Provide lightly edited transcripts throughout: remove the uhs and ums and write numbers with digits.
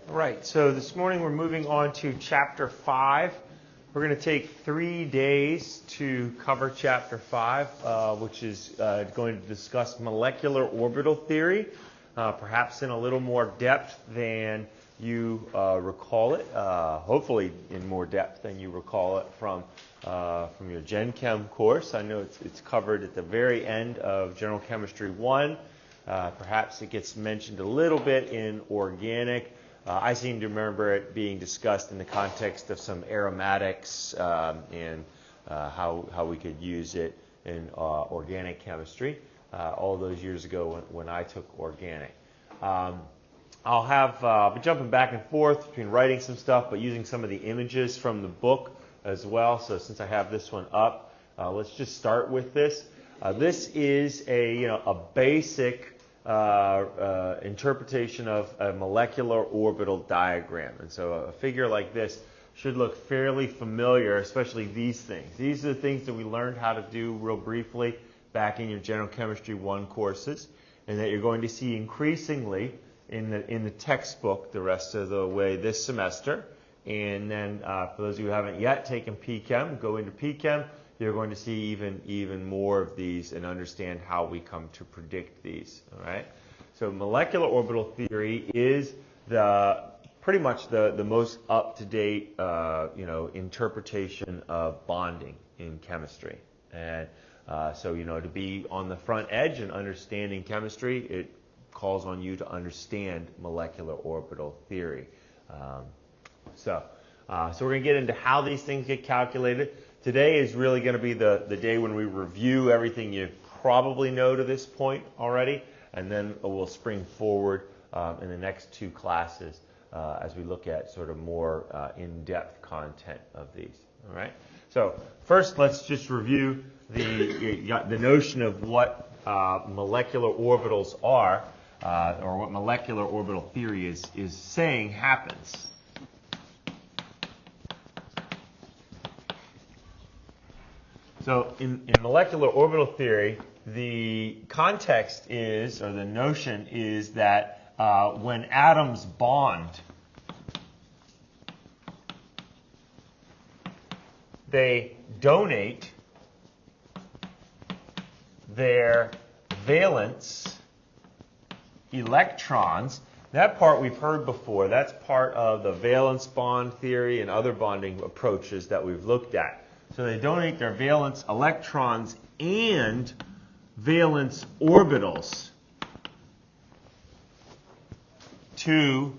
All right, so this morning we're moving on to Chapter 5. We're going to take 3 days to cover Chapter 5, which is going to discuss molecular orbital theory, perhaps in a little more depth than you recall it, hopefully in more depth than you recall it from your Gen Chem course. I know it's covered at the very end of General Chemistry 1. Perhaps it gets mentioned a little bit in organic. I seem to remember it being discussed in the context of some aromatics and how we could use it in organic chemistry all those years ago when I took organic. I'll be jumping back and forth between writing some stuff but using some of the images from the book as well. So since I have this one up, let's just start with this. This is a basic interpretation of a molecular orbital diagram. And so a figure like this should look fairly familiar, especially these things. These are the things that we learned how to do real briefly back in your General Chemistry 1 courses, and that you're going to see increasingly in the textbook the rest of the way this semester. And then for those of you who haven't yet taken PChem, go into PChem. You're going to see even more of these and understand how we come to predict these. All right. So molecular orbital theory is pretty much the most up-to-date interpretation of bonding in chemistry. And so to be on the front edge and understanding chemistry, it calls on you to understand molecular orbital theory. So we're going to get into how these things get calculated. Today is really going to be the day when we review everything you probably know to this point already, and then we'll spring forward in the next 2 classes as we look at sort of more in-depth content of these. All right. So first, let's just review the notion of what molecular orbitals are, or what molecular orbital theory is saying happens. So in molecular orbital theory, the context is, or the notion is that when atoms bond, they donate their valence electrons. That part we've heard before. That's part of the valence bond theory and other bonding approaches that we've looked at. So they donate their valence electrons and valence orbitals to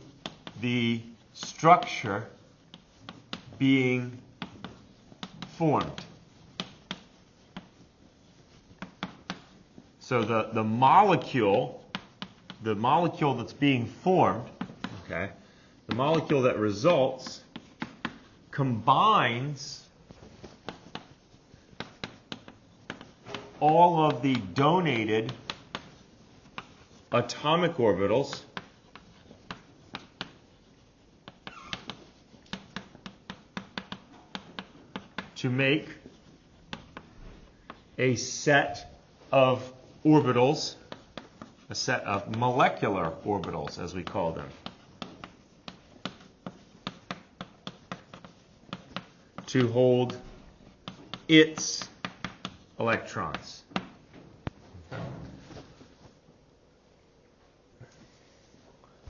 the structure being formed. So the molecule that's being formed, okay, the molecule that results combines all of the donated atomic orbitals to make a set of orbitals, a set of molecular orbitals, as we call them, to hold its electrons.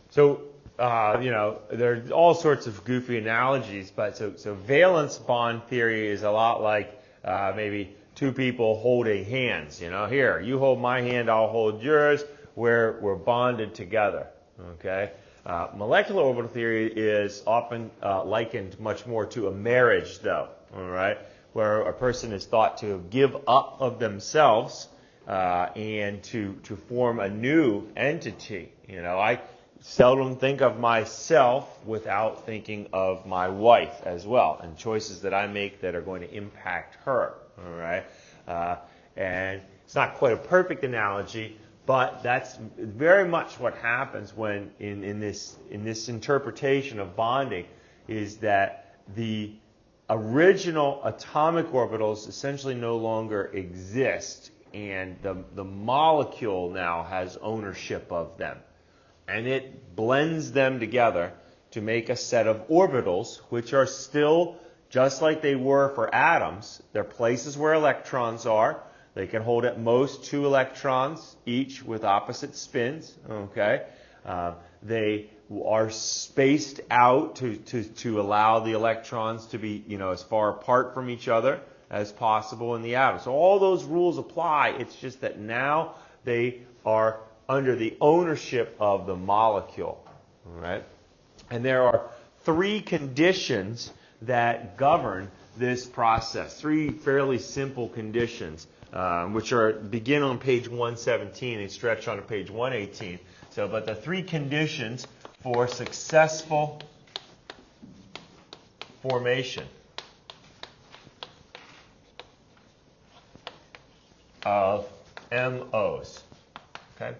So, there are all sorts of goofy analogies, but so valence bond theory is a lot like maybe 2 people holding hands. Here, you hold my hand, I'll hold yours. We're bonded together. Okay. Molecular orbital theory is often likened much more to a marriage, though. All right. Where a person is thought to give up of themselves and to form a new entity. I seldom think of myself without thinking of my wife as well, and choices that I make that are going to impact her. All right, and it's not quite a perfect analogy, but that's very much what happens when in this interpretation of bonding, is that the original atomic orbitals essentially no longer exist, and the molecule now has ownership of them. And it blends them together to make a set of orbitals, which are still just like they were for atoms. They're places where electrons are. They can hold at most 2 electrons each with opposite spins. Okay, they are spaced out to allow the electrons to be, as far apart from each other as possible in the atom. So all those rules apply. It's just that now they are under the ownership of the molecule. All right, and there are 3 conditions that govern this process. 3 fairly simple conditions, which begin on page 117 and stretch on to page 118. But the 3 conditions for successful formation of MOs. Okay.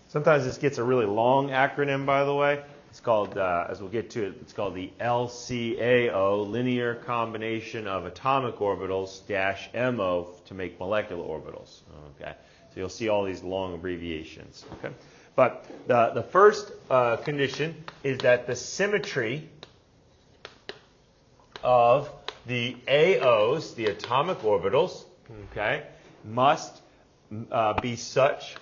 Sometimes this gets a really long acronym, by the way. It's called, as we'll get to it, it's called the LCAO, Linear Combination of Atomic Orbitals dash MO to make molecular orbitals. Okay, so you'll see all these long abbreviations. Okay, but the first condition is that the symmetry of the AOs, the atomic orbitals, okay, must be such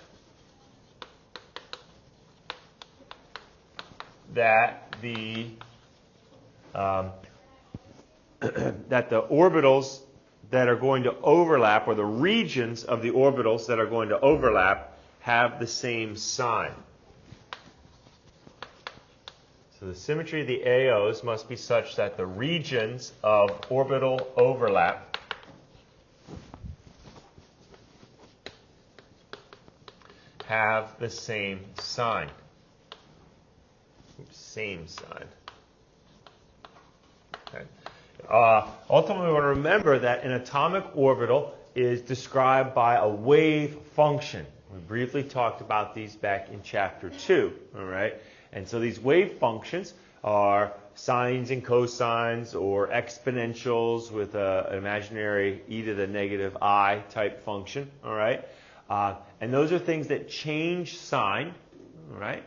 that the orbitals that are going to overlap, or the regions of the orbitals that are going to overlap, have the same sign. So the symmetry of the AOs must be such that the regions of orbital overlap have the same sign. Same sign. Okay. Ultimately, we want to remember that an atomic orbital is described by a wave function. We briefly talked about these back in chapter 2. All right, and so these wave functions are sines and cosines or exponentials with an imaginary e to the negative I type function. All right, and those are things that change sign. All right.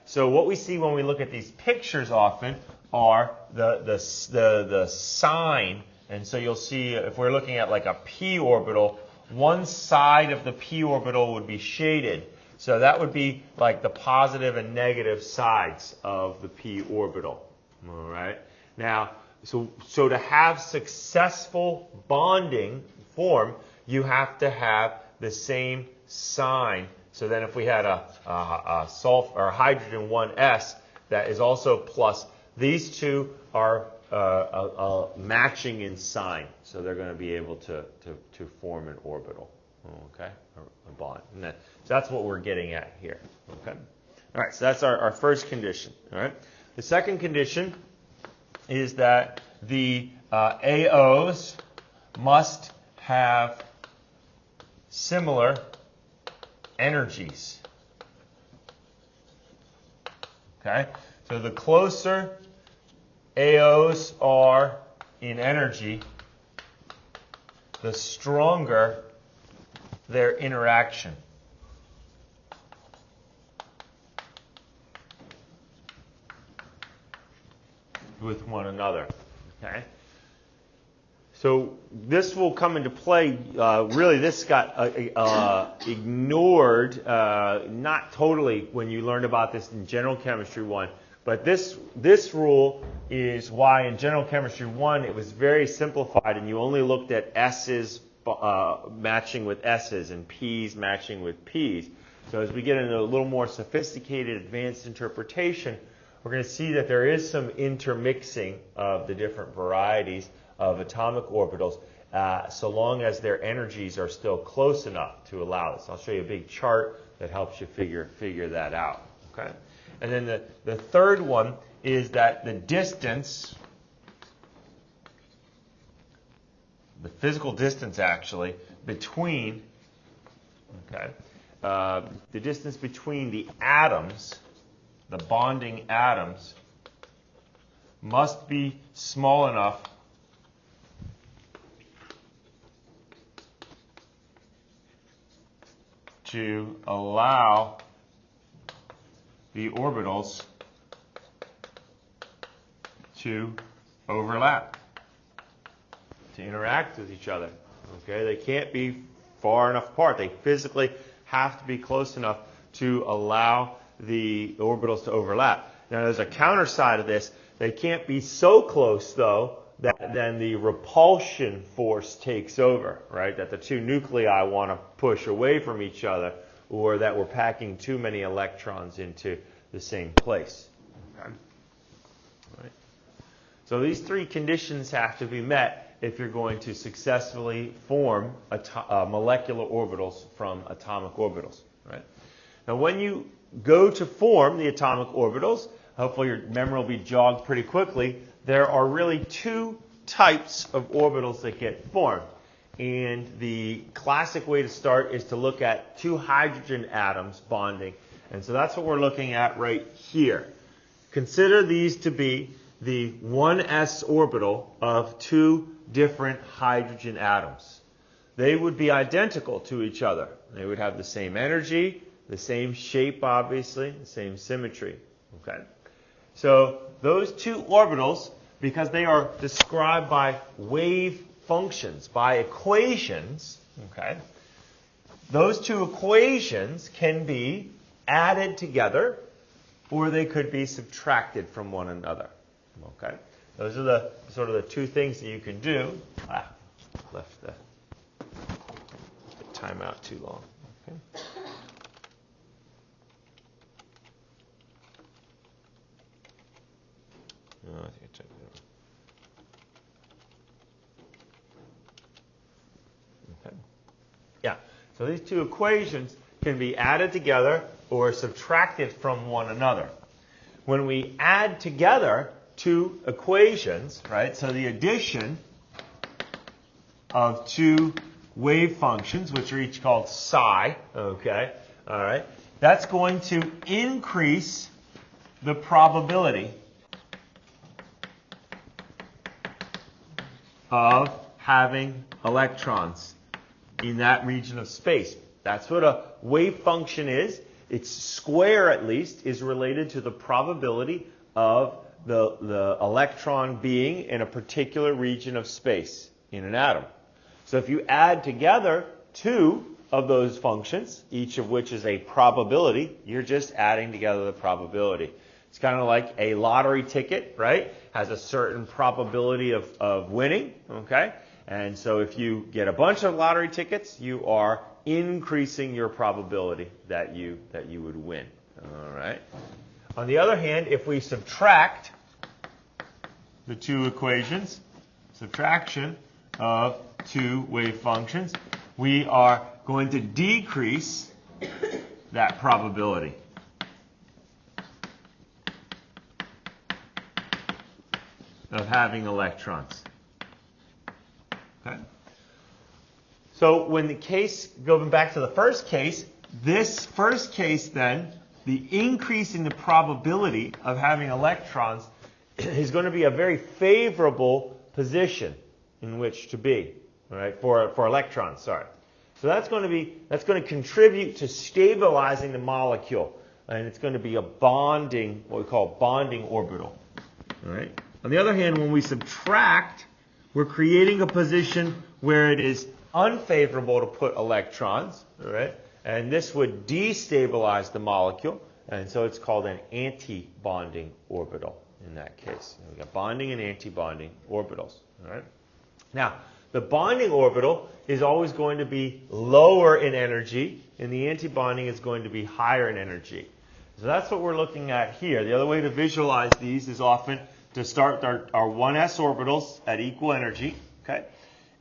So what we see when we look at these pictures often are the sign, and so you'll see if we're looking at like a p orbital, one side of the p orbital would be shaded. So that would be like the positive and negative sides of the p orbital. All right. Now, so to have successful bonding form, you have to have the same sign. So then if we had a sulfur or hydrogen 1s that is also plus, these two are matching in sign. So they're going to be able to form an orbital, okay, or a bond. So that's what we're getting at here, okay. All right, so that's our first condition, all right. The second condition is that the AOs must have similar energies. Okay, so the closer AOs are in energy, the stronger their interaction. With one another. Okay. So this will come into play. Really, this got ignored, not totally when you learned about this in General Chemistry 1. But this rule is why in General Chemistry 1 it was very simplified, and you only looked at S's matching with S's and P's matching with P's. So as we get into a little more sophisticated, advanced interpretation, we're going to see that there is some intermixing of the different varieties of atomic orbitals, so long as their energies are still close enough to allow this. I'll show you a big chart that helps you figure that out. Okay, and then the third one is that the distance, the physical distance actually between, okay, the distance between the atoms, the bonding atoms, must be small enough to allow the orbitals to overlap, to interact with each other. Okay, they can't be far enough apart. They physically have to be close enough to allow the orbitals to overlap. Now, there's a counter side of this. They can't be so close, though, that then the repulsion force takes over, right? That the two nuclei want to push away from each other, or that we're packing too many electrons into the same place. Okay? All right. So these three conditions have to be met if you're going to successfully form molecular orbitals from atomic orbitals. Right? Now, when you go to form the atomic orbitals, hopefully your memory will be jogged pretty quickly. There are really two types of orbitals that get formed. And the classic way to start is to look at two hydrogen atoms bonding. And so that's what we're looking at right here. Consider these to be the 1s orbital of two different hydrogen atoms. They would be identical to each other. They would have the same energy, the same shape, obviously, the same symmetry. Okay? So those two orbitals, because they are described by wave functions, by equations, okay, those two equations can be added together, or they could be subtracted from one another. Okay? Those are the sort of the two things that you can do. Left the timeout too long. Okay. I think I checked it out. Okay. Yeah. So these two equations can be added together or subtracted from one another. When we add together two equations, right? So the addition of two wave functions, which are each called psi, okay? All right. That's going to increase the probability of having electrons in that region of space. That's what a wave function is. Its square, at least, is related to the probability of the electron being in a particular region of space in an atom. So if you add together two of those functions, each of which is a probability, you're just adding together the probability. It's kind of like a lottery ticket, right? Has a certain probability of winning, okay? And so if you get a bunch of lottery tickets, you are increasing your probability that you would win. All right. On the other hand, if we subtract the two equations, subtraction of two wave functions, we are going to decrease that probability. Of having electrons. Okay. So when the case, going back to the first case, this first case then, the increase in the probability of having electrons is going to be a very favorable position in which to be, all right, for electrons, sorry. So that's going to contribute to stabilizing the molecule, and it's going to be a bonding, what we call bonding orbital, all right. On the other hand, when we subtract, we're creating a position where it is unfavorable to put electrons, all right? And this would destabilize the molecule, and so it's called an antibonding orbital in that case. We've got bonding and antibonding orbitals, all right? Now, the bonding orbital is always going to be lower in energy, and the antibonding is going to be higher in energy. So that's what we're looking at here. The other way to visualize these is often to start our 1s orbitals at equal energy, okay?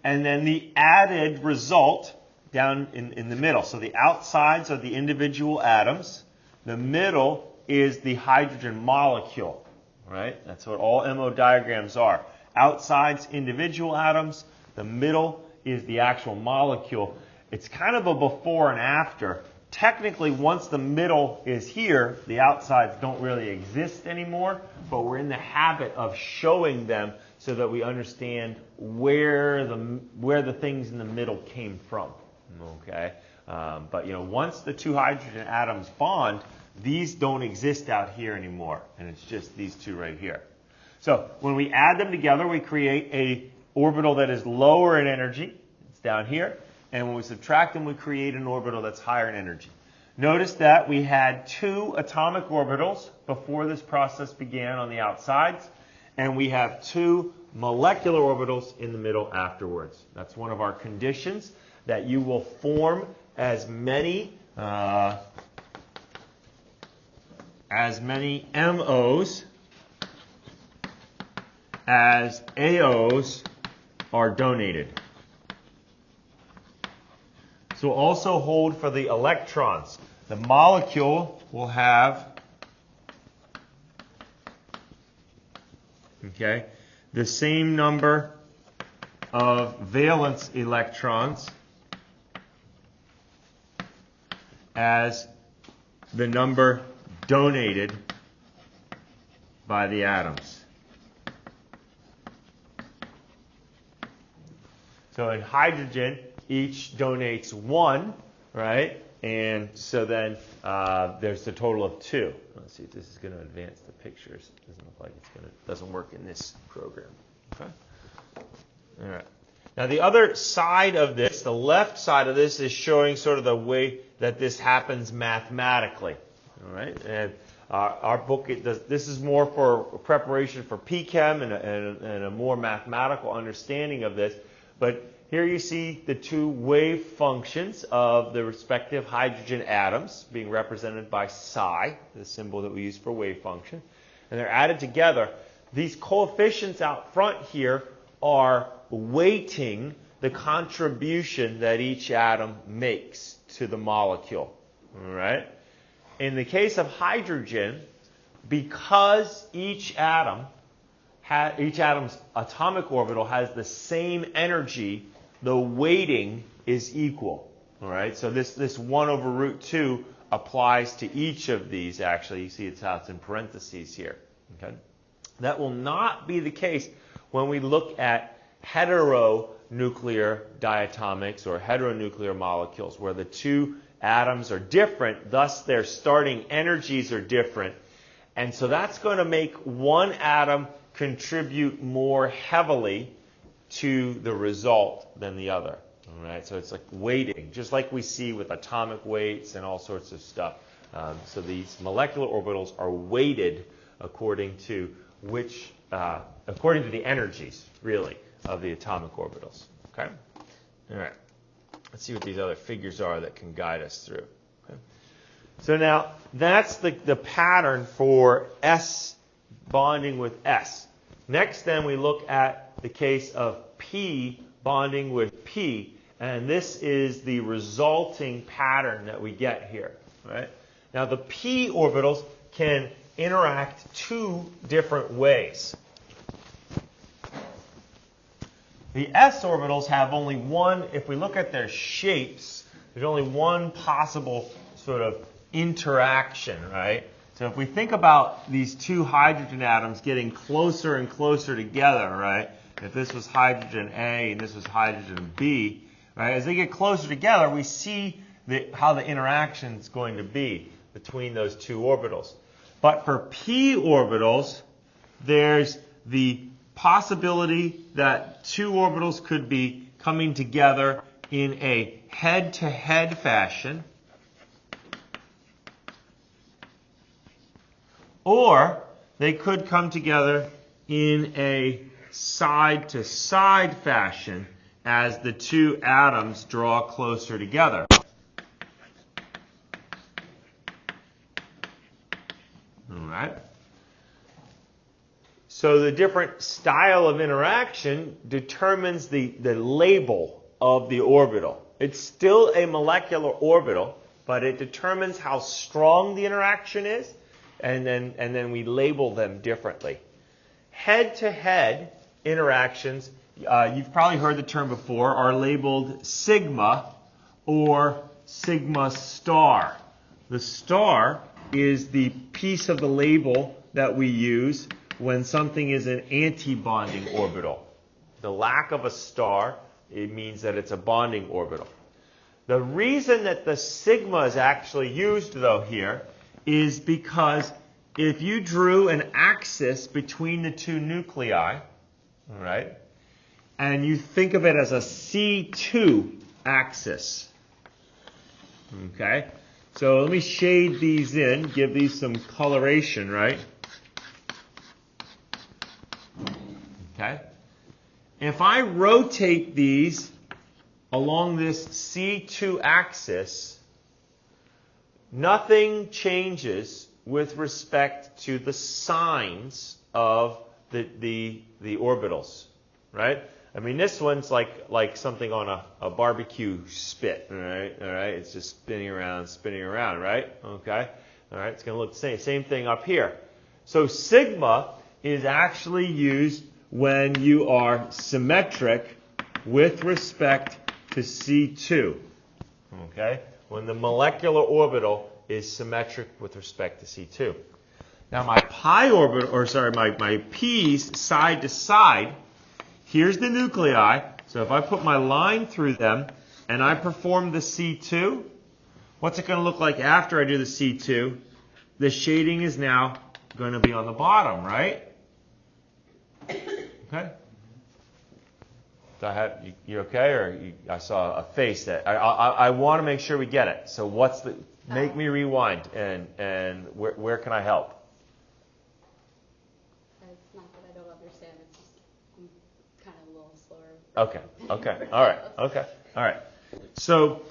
And then the added result down in the middle. So the outsides are the individual atoms. The middle is the hydrogen molecule, right? That's what all MO diagrams are. Outsides, individual atoms. The middle is the actual molecule. It's kind of a before and after. Technically, once the middle is here, the outsides don't really exist anymore, but we're in the habit of showing them so that we understand where the things in the middle came from. Okay, but once the two hydrogen atoms bond, these don't exist out here anymore, and it's just these two right here. So when we add them together, we create a orbital that is lower in energy. It's down here. And when we subtract them, we create an orbital that's higher in energy. Notice that we had 2 atomic orbitals before this process began on the outsides, and we have 2 molecular orbitals in the middle afterwards. That's one of our conditions, that you will form as many MOs as AOs are donated. So we'll also hold for the electrons. The molecule will have the same number of valence electrons as the number donated by the atoms. So in hydrogen, each donates 1, right? And so then there's a total of 2. Let's see if this is going to advance the pictures. It doesn't look like it's going to. Doesn't work in this program. Okay. All right. Now the other side of this, the left side of this, is showing sort of the way that this happens mathematically. All right. And our book, this is more for preparation for PChem and a more mathematical understanding of this. But here you see the 2 wave functions of the respective hydrogen atoms being represented by psi, the symbol that we use for wave function. And they're added together. These coefficients out front here are weighting the contribution that each atom makes to the molecule. All right? In the case of hydrogen, because each atom's atomic orbital has the same energy, the weighting is equal. All right, so this 1 over root 2 applies to each of these, actually. You see it's how it's in parentheses here. Okay? That will not be the case when we look at heteronuclear diatomics or heteronuclear molecules, where the 2 atoms are different, thus their starting energies are different. And so that's going to make one atom contribute more heavily to the result than the other. All right, so it's like weighting, just like we see with atomic weights and all sorts of stuff. So these molecular orbitals are weighted according to according to the energies, really, of the atomic orbitals. Okay. All right. Let's see what these other figures are that can guide us through. Okay. So now that's the pattern for S bonding with S. Next, then, we look at the case of P bonding with P, and this is the resulting pattern that we get here. Right? Now, the P orbitals can interact 2 different ways. The S orbitals have only one, if we look at their shapes, there's only one possible sort of interaction, right? So if we think about these 2 hydrogen atoms getting closer and closer together, right? If this was hydrogen A and this was hydrogen B, right? As they get closer together, we see how the interaction is going to be between those 2 orbitals. But for P orbitals, there's the possibility that 2 orbitals could be coming together in a head-to-head fashion, or they could come together in a side-to-side fashion as the 2 atoms draw closer together. All right. So the different style of interaction determines the label of the orbital. It's still a molecular orbital, but it determines how strong the interaction is, and then we label them differently. Head-to-head interactions, you've probably heard the term before, are labeled sigma or sigma star. The star is the piece of the label that we use when something is an antibonding orbital. The lack of a star, it means that it's a bonding orbital. The reason that the sigma is actually used, though, here is because if you drew an axis between the two nuclei, all right, and you think of it as a C2 axis, okay? So let me shade these in, give these some coloration, right? Okay? If I rotate these along this C2 axis, nothing changes with respect to the signs of the orbitals, right? I mean, this one's like something on a barbecue spit, all right? It's just spinning around, right? Okay? All right, it's going to look the same. Same thing up here. So sigma is actually used when you are symmetric with respect to C2, okay? When the molecular orbital is symmetric with respect to C2. Now my pi orbital, or sorry, my p's side to side, here's the nuclei. So if I put my line through them and I perform the C2, what's it going to look like after I do the C2? The shading is now going to be on the bottom, right? Okay. So you okay? Or I saw a face that I want to make sure we get it. So what's the? Make me rewind and where can I help? It's not that I don't understand. It's just I'm kind of a little slower. Okay. All right. So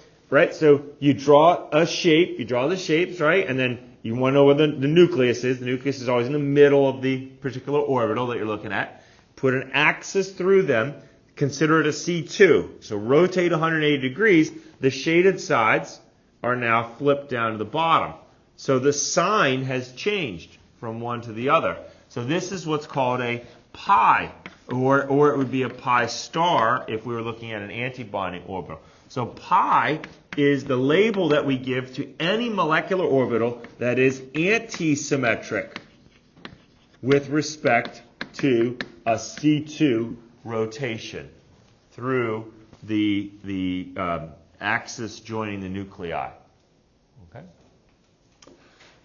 you draw a shape. You draw the shapes, right? And then you want to know where the nucleus is. The nucleus is always in the middle of the particular orbital that you're looking at. Put an axis through them. Consider it a C2. So rotate 180 degrees. The shaded sides are now flipped down to the bottom. So the sign has changed from one to the other. So this is what's called a pi, or it would be a pi star if we were looking at an antibonding orbital. So pi is the label that we give to any molecular orbital that is antisymmetric with respect to a C2 rotation through the axis joining the nuclei. Okay.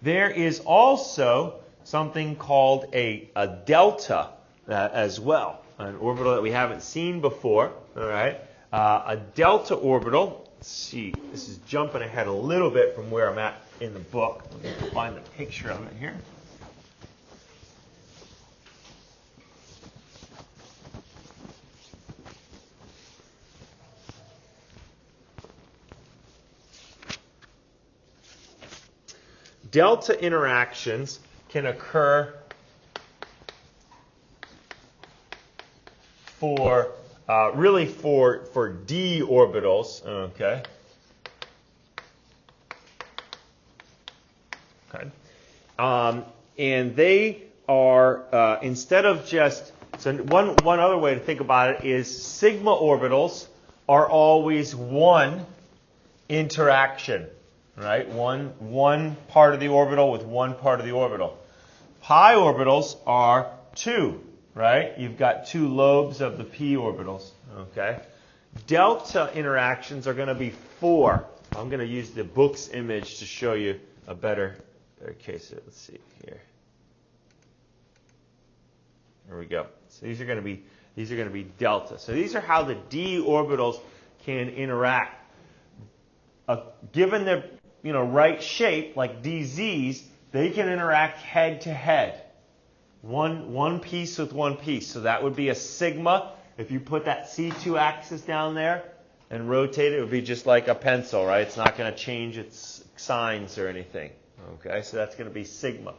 There is also something called a delta as well, an orbital that we haven't seen before. All right, a delta orbital. Let's see, this is jumping ahead a little bit from where I'm at in the book. Let me find the picture of it here. Delta interactions can occur for really for d orbitals. Okay. And they are instead of just one other way to think about it is sigma orbitals are always one interaction. Right? One part of the orbital with one part of the orbital. Pi orbitals are two, right? You've got two lobes of the p orbitals, okay? Delta interactions are going to be four. I'm going to use the book's image to show you a better case. Let's see here. There we go. So these are going to be delta. So these are how the d orbitals can interact. Given their right shape, like DZs, they can interact head to head. One piece with one piece. So that would be a sigma. If you put that C2 axis down there and rotate it, it would be just like a pencil, right? It's not going to change its signs or anything. Okay, so that's going to be sigma.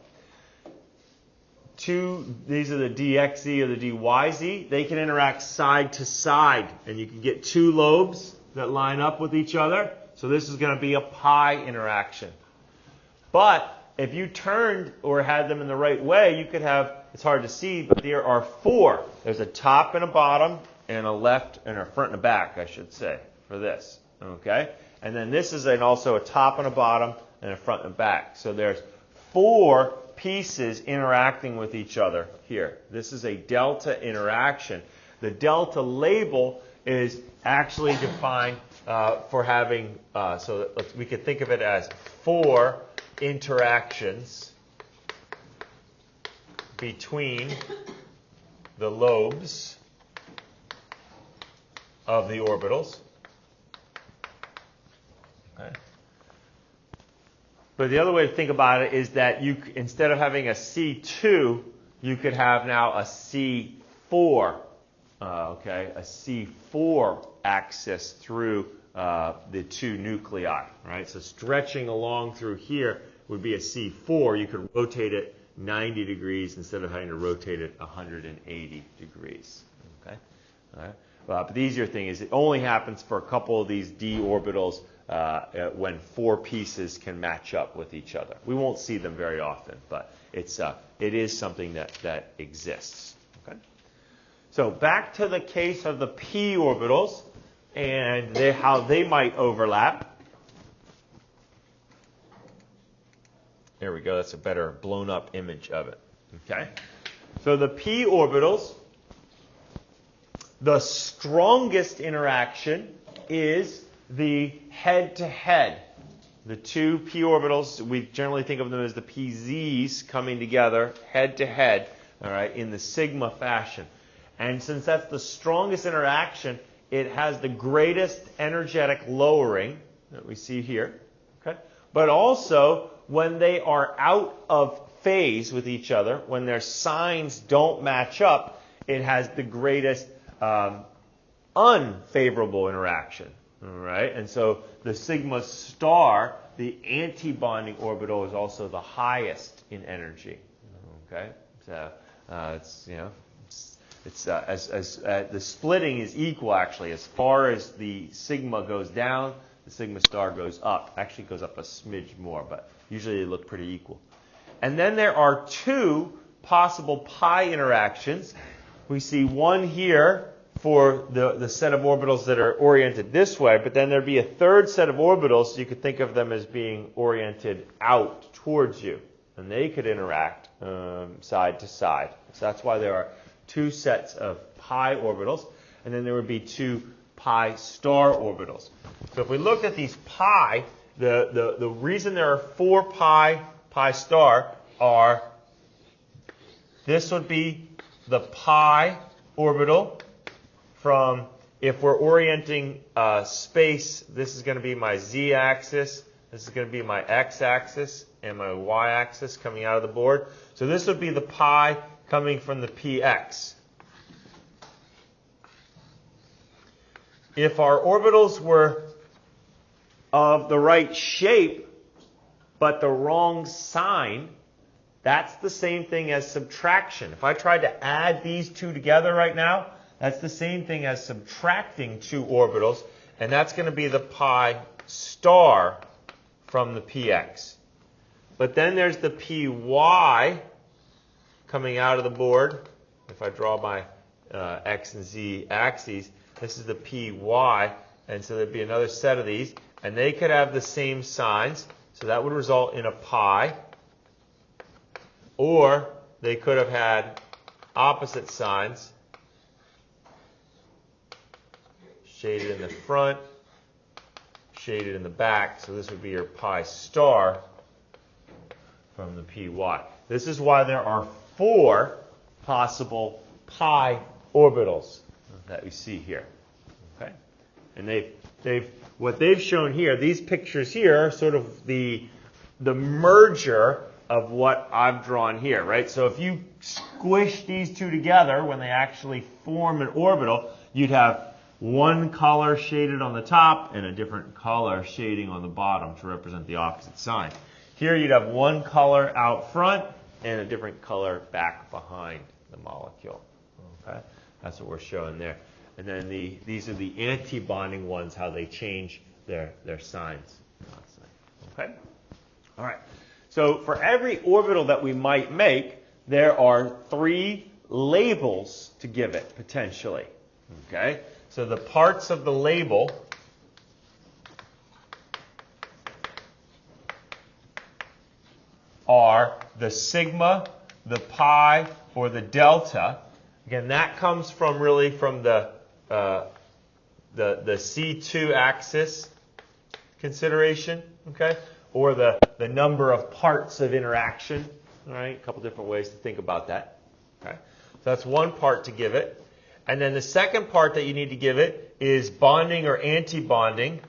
These are the DXZ or the DYZ. They can interact side to side, and you can get two lobes that line up with each other. So this is going to be a pi interaction. But if you turned or had them in the right way, you could have, it's hard to see, but there are four. There's a top and a bottom and a left and a front and a back, I should say, for this. Okay? And then this is also a top and a bottom and a front and back. So there's four pieces interacting with each other here. This is a delta interaction. The delta label is actually defined for having, so we could think of it as four interactions between the lobes of the orbitals. Okay. But the other way to think about it is that you, instead of having a C2, you could have now a C4, okay, a C4 axis through the two nuclei, right? So stretching along through here would be a C4. You could rotate it 90 degrees instead of having to rotate it 180 degrees, okay? All right. But the easier thing is it only happens for a couple of these d orbitals when four pieces can match up with each other. We won't see them very often, but it is something that exists. Okay? So back to the case of the p orbitals and how they might overlap. There we go. That's a better blown up image of it. Okay? So the p orbitals, the strongest interaction is the head-to-head. The two p orbitals, we generally think of them as the pz's coming together head-to-head, all right, in the sigma fashion. And since that's the strongest interaction, it has the greatest energetic lowering that we see here. Okay? But also, when they are out of phase with each other, when their signs don't match up, it has the greatest unfavorable interaction. All right? And so the sigma star, the antibonding orbital, is also the highest in energy. Okay? So it's, you know, it's the splitting is equal, actually. As far as the sigma goes down, the sigma star goes up. Actually goes up a smidge more, but usually they look pretty equal. And then there are two possible pi interactions. We see one here for the set of orbitals that are oriented this way, but then there'd be a third set of orbitals, so you could think of them as being oriented out towards you. And they could interact side to side. So that's why there are two sets of pi orbitals, and then there would be two pi star orbitals. So if we look at these pi, the reason there are four pi star are, this would be the pi orbital from, if we're orienting space, this is going to be my z-axis, this is going to be my x-axis, and my y-axis coming out of the board. So this would be the pi coming from the px. If our orbitals were of the right shape, but the wrong sign, that's the same thing as subtraction. If I tried to add these two together right now, that's the same thing as subtracting two orbitals, and that's going to be the pi star from the px. But then there's the py coming out of the board. If I draw my x and z axes, this is the py, and so there'd be another set of these, and they could have the same signs, so that would result in a pi, or they could have had opposite signs, shaded in the front, shaded in the back, so this would be your pi star from the py. This is why there are four possible pi orbitals that we see here. Okay? And what they've shown here, these pictures here, are sort of the merger of what I've drawn here, right? So if you squish these two together, when they actually form an orbital, you'd have one color shaded on the top and a different color shading on the bottom to represent the opposite sign. Here you'd have one color out front and a different color back behind the molecule. Okay? That's what we're showing there. And then these are the antibonding ones, how they change their signs. Okay? All right. So for every orbital that we might make, there are three labels to give it, potentially. Okay? So the parts of the label are the sigma, the pi, or the delta. Again, that comes from really from the C2 axis consideration, okay, or the number of parts of interaction, All right, a couple different ways to think about that. Okay, so that's one part to give it. And then the second part that you need to give it is bonding or antibonding.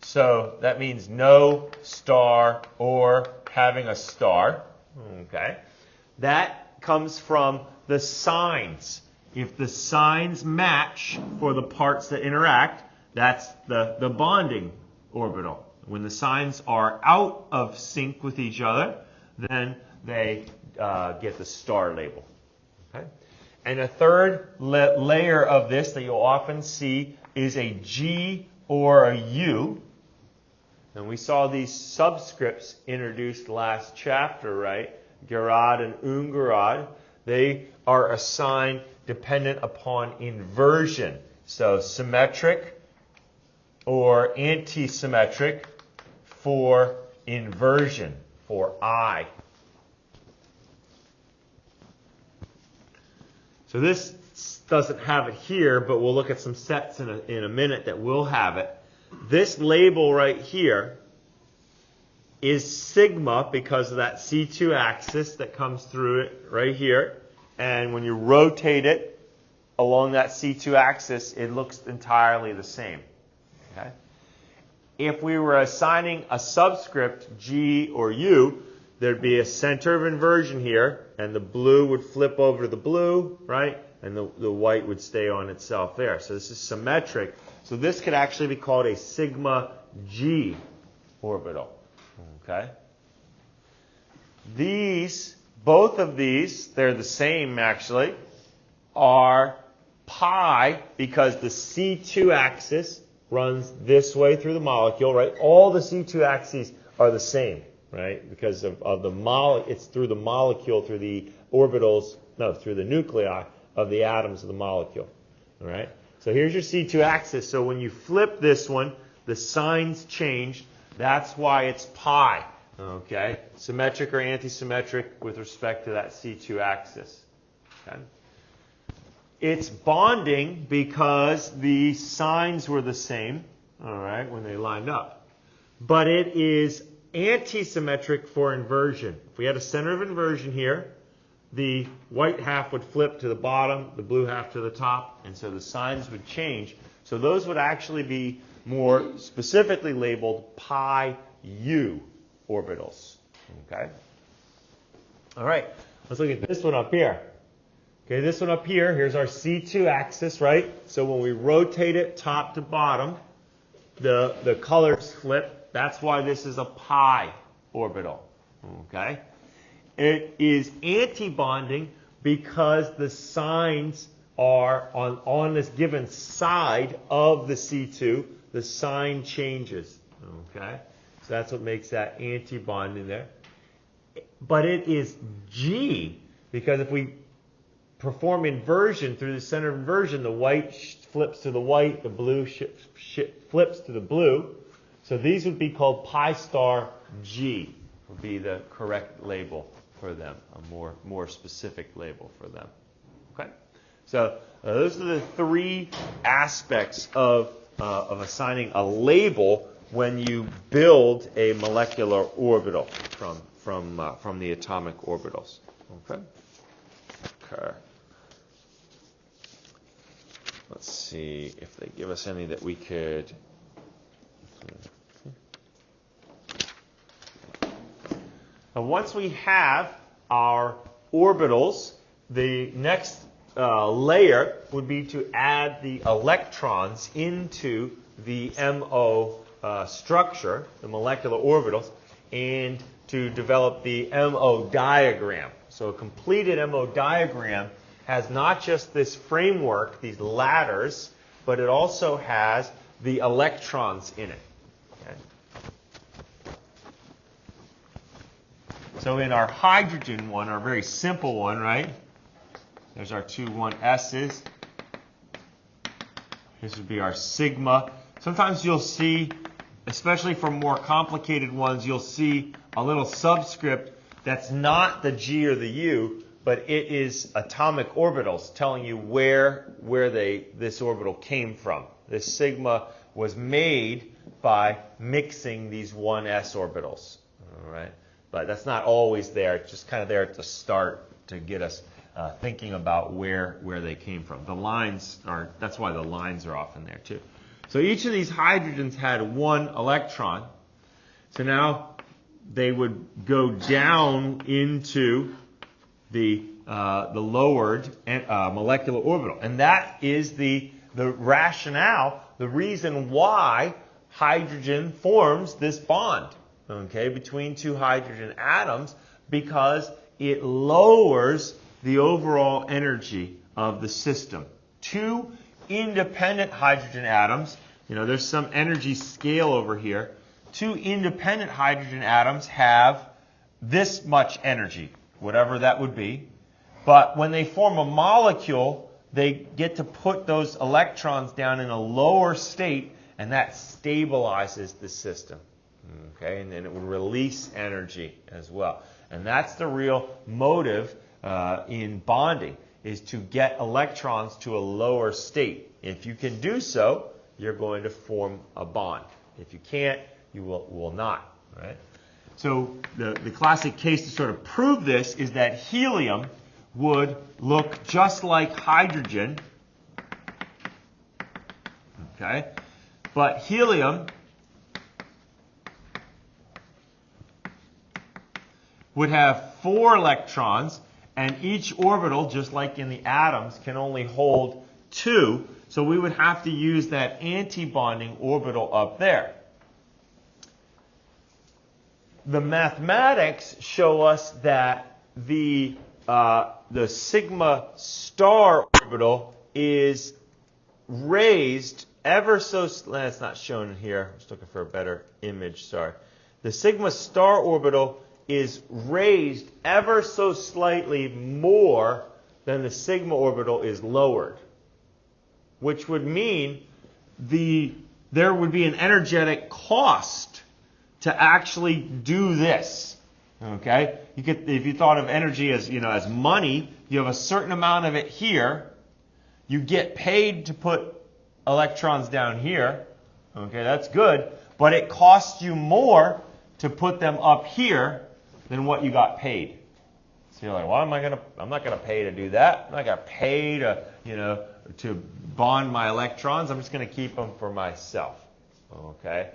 So that means no star or having a star. Okay, that comes from the signs. If the signs match for the parts that interact, that's the bonding orbital. When the signs are out of sync with each other, then they get the star label. Okay? And a third layer of this that you'll often see is a G or a U. And we saw these subscripts introduced last chapter, right? Gerad and Ungerad. They are assigned dependent upon inversion. So symmetric or anti-symmetric for inversion, for I. So this doesn't have it here, but we'll look at some sets in a minute that will have it. This label right here is sigma because of that C2 axis that comes through it right here. And when you rotate it along that C2 axis, it looks entirely the same. Okay? If we were assigning a subscript, G or U, there'd be a center of inversion here, and the blue would flip over to the blue, right? And the white would stay on itself there. So this is symmetric. So this could actually be called a sigma G orbital. Okay? Both of these, they're the same actually, are pi because the C2 axis runs this way through the molecule, right? All the C2 axes are the same, right? Because of the it's through the molecule, through the orbitals, no, through the nuclei of the atoms of the molecule. All right? So here's your C2 axis. So when you flip this one, the signs change. That's why it's pi. Okay? Symmetric or anti-symmetric with respect to that C2 axis. Okay? It's bonding because the signs were the same, all right, when they lined up. But it is anti-symmetric for inversion. If we had a center of inversion here, the white half would flip to the bottom, the blue half to the top, and so the signs would change. So those would actually be more specifically labeled pi U orbitals. Okay? All right, let's look at this one up here. Okay, this one up here, here's our C2 axis, right? So when we rotate it top to bottom, the colors flip. That's why this is a pi orbital. Okay? It is antibonding because the signs are on this given side of the C2, the sign changes. Okay? So that's what makes that antibonding there. But it is G because if we perform inversion through the center of inversion, the white flips to the white, the blue flips to the blue. So these would be called pi star G, would be the correct label for them, a more specific label for them. Okay? So those are the three aspects of assigning a label when you build a molecular orbital from the atomic orbitals. Okay? Okay. Let's see if they give us any that we could. And once we have our orbitals, the next layer would be to add the electrons into the MO structure, the molecular orbitals, and to develop the MO diagram. So a completed MO diagram has not just this framework, these ladders, but it also has the electrons in it. Okay? So in our hydrogen one, our very simple one, right? There's our two 1s's. This would be our sigma. Sometimes you'll see, especially for more complicated ones, you'll see a little subscript that's not the G or the U, but it is atomic orbitals telling you where this orbital came from. This sigma was made by mixing these 1s orbitals. right? But that's not always there. It's just kind of there at the start to get us thinking about where they came from. The lines are, that's why the lines are often there too. So each of these hydrogens had one electron. So now they would go down into the lowered molecular orbital. And that is the rationale, the reason why hydrogen forms this bond, okay, between two hydrogen atoms, because it lowers the overall energy of the system. Two independent hydrogen atoms, there's some energy scale over here. Two independent hydrogen atoms have this much energy, whatever that would be. But when they form a molecule, they get to put those electrons down in a lower state, and that stabilizes the system. Okay, and then it would release energy as well. And that's the real motive in bonding, is to get electrons to a lower state. If you can do so, you're going to form a bond. If you can't, you will not. Right? So the classic case to sort of prove this is that helium would look just like hydrogen. Okay? But helium would have 4 electrons, and each orbital, just like in the atoms, can only hold 2. So we would have to use that antibonding orbital up there. The mathematics show us that the sigma star orbital is raised ever so... That's not shown here. I'm just looking for a better image. Sorry. The sigma star orbital is raised ever so slightly more than the sigma orbital is lowered, which would mean there would be an energetic cost to actually do this. Okay? If you thought of energy as, as money, you have a certain amount of it here. You get paid to put electrons down here. Okay, that's good. But it costs you more to put them up here than what you got paid. So you're like, well, I'm not going to pay to do that. I'm not going to pay to bond my electrons. I'm just going to keep them for myself. Okay?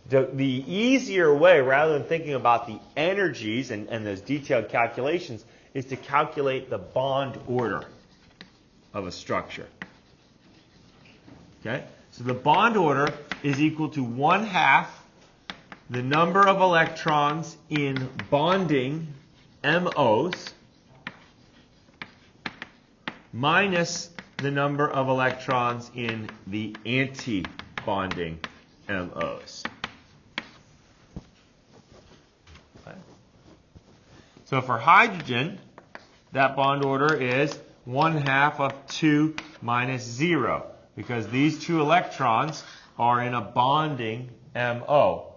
The easier way, rather than thinking about the energies and those detailed calculations, is to calculate the bond order of a structure. Okay? So the bond order is equal to 1/2 the number of electrons in bonding MOs minus the number of electrons in the anti-bonding MOs. Okay. So for hydrogen, that bond order is 1/2 of 2 minus 0, because these 2 electrons are in a bonding MO.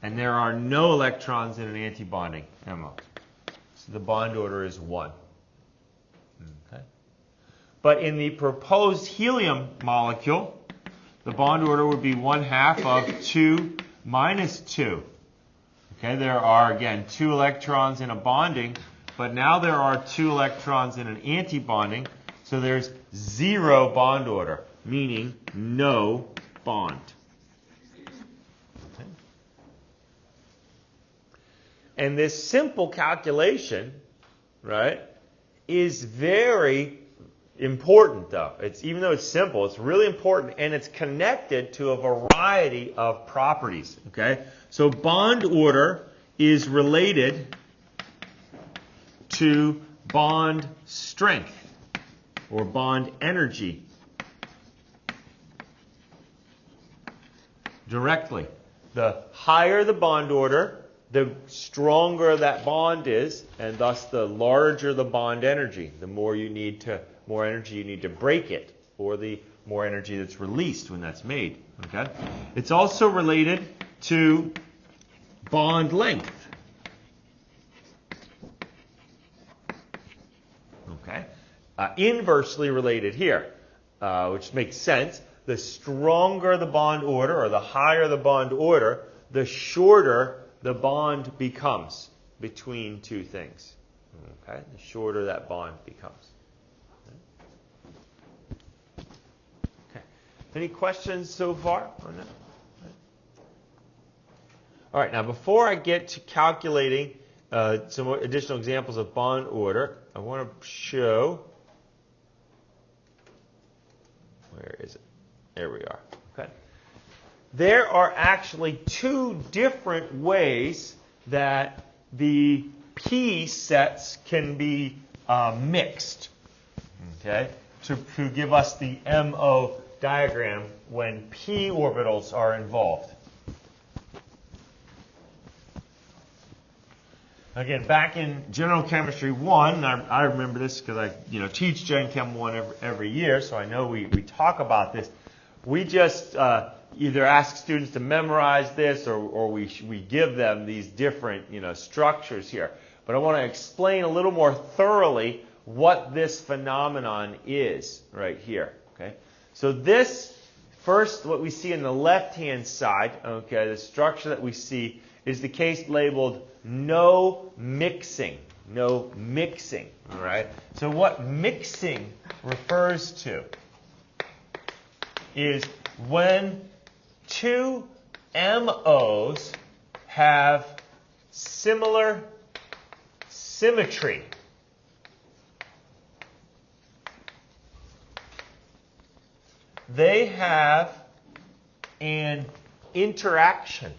And there are no electrons in an antibonding MO. So the bond order is 1. Okay. But in the proposed helium molecule, the bond order would be 1/2 of 2 minus 2. Okay, there are, again, 2 electrons in a bonding, but now there are 2 electrons in an antibonding, so there's 0 bond order, meaning no bond. Okay. And this simple calculation, right, is very important, though. Even though it's simple, it's really important, and it's connected to a variety of properties. Okay, so bond order is related to bond strength or bond energy directly. The higher the bond order, the stronger that bond is, and thus the larger the bond energy. The more energy you need to break it, or the more energy that's released when that's made. Okay? It's also related to bond length. Okay? Inversely related here, which makes sense. The stronger the bond order, or the higher the bond order, the shorter the bond becomes between two things. Okay? The shorter that bond becomes. Okay. Any questions so far on that? All right, now before I get to calculating some more additional examples of bond order, I want to show, where is it? There we are. Okay. There are actually two different ways that the p sets can be mixed, okay, to give us the MO diagram when p orbitals are involved. Again, back in General Chemistry 1, I remember this because I teach Gen Chem 1 every year, so I know we talk about this. We just either ask students to memorize this or we give them these different structures here. But I want to explain a little more thoroughly what this phenomenon is right here. Okay, so this first, what we see in the left-hand side, okay, the structure that we see is the case labeled no mixing. No mixing. All right. So what mixing refers to is when two MOs have similar symmetry. They have an interaction.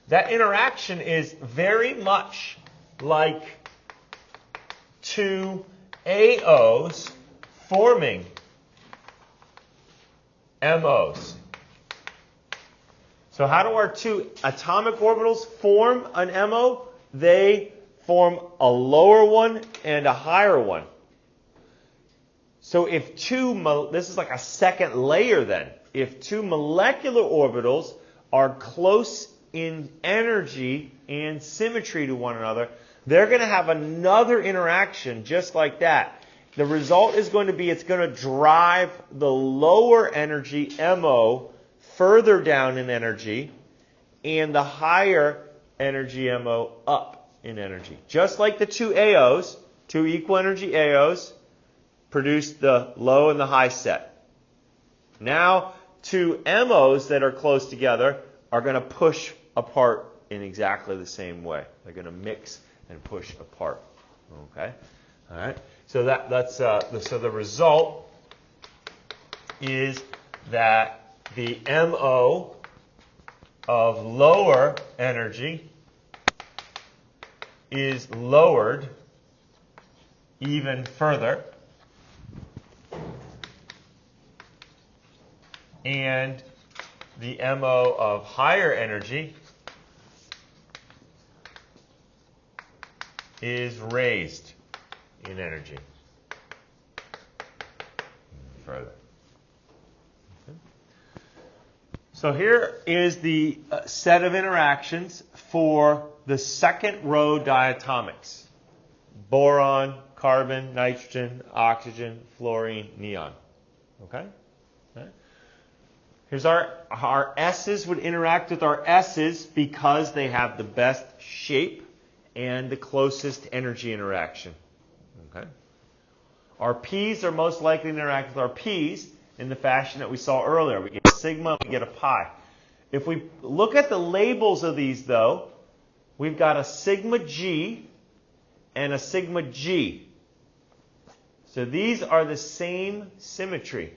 That interaction is very much like two AOs forming MOs. So how do our two atomic orbitals form an MO? They form a lower one and a higher one. So if this is like a second layer then. If two molecular orbitals are close in energy and symmetry to one another, they're going to have another interaction just like that. The result is going to be it's going to drive the lower energy MO further down in energy and the higher energy MO up in energy. Just like the two AOs, two equal energy AOs, produce the low and the high set. Now, two MOs that are close together are going to push apart in exactly the same way. They're going to mix and push apart. Okay? All right? So so the result is that the MO of lower energy is lowered even further, and the MO of higher energy is raised in energy further. Okay. So here is the set of interactions for the second row diatomics. Boron, carbon, nitrogen, oxygen, fluorine, neon. Okay? Right. Here's our S's would interact with our S's because they have the best shape and the closest energy interaction. Okay? Our P's are most likely to interact with our P's in the fashion that we saw earlier. We get a sigma, we get a pi. If we look at the labels of these, though, we've got a sigma G and a sigma G. So these are the same symmetry.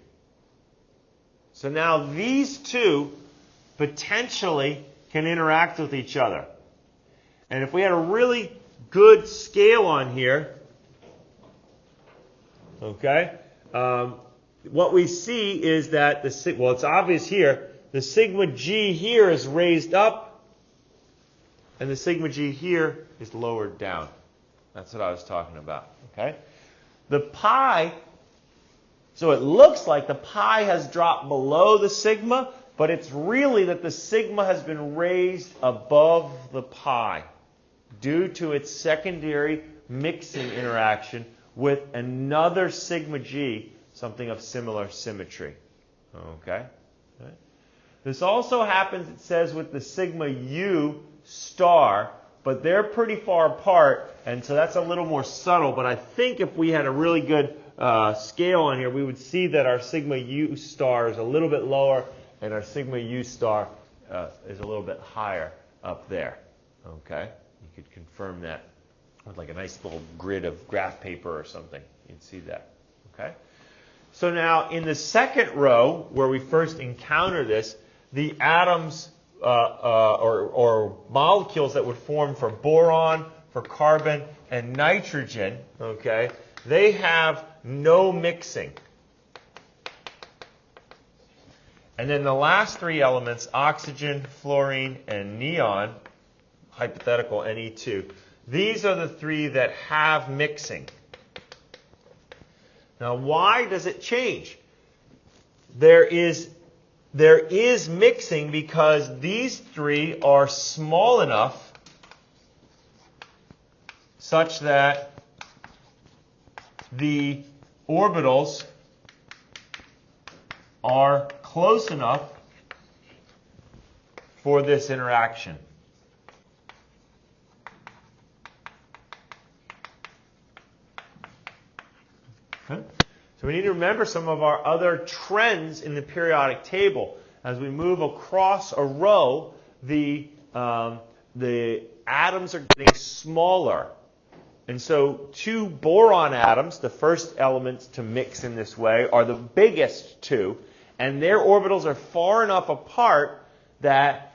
So now these two potentially can interact with each other. And if we had a really good scale on here, okay, what we see is that it's obvious here, the sigma G here is raised up, and the sigma G here is lowered down. That's what I was talking about. Okay, the pi. So it looks like the pi has dropped below the sigma, but it's really that the sigma has been raised above the pi due to its secondary mixing interaction with another sigma G, something of similar symmetry. Okay? Right. This also happens, it says, with the sigma U star, but they're pretty far apart, and so that's a little more subtle. But I think if we had a really good scale on here, we would see that our sigma U star is a little bit lower, and our sigma U star is a little bit higher up there. Okay? You could confirm that with like a nice little grid of graph paper or something. You'd see that. Okay? So now in the second row, where we first encounter this, the atoms or molecules that would form for boron, for carbon, and nitrogen, okay, they have no mixing. And then the last three elements, oxygen, fluorine, and neon, hypothetical Ne2, these are the three that have mixing. Now, why does it change? There is mixing because these three are small enough such that the orbitals are close enough for this interaction. Okay. So we need to remember some of our other trends in the periodic table. As we move across a row, the atoms are getting smaller. And so two boron atoms, the first elements to mix in this way, are the biggest two. And their orbitals are far enough apart that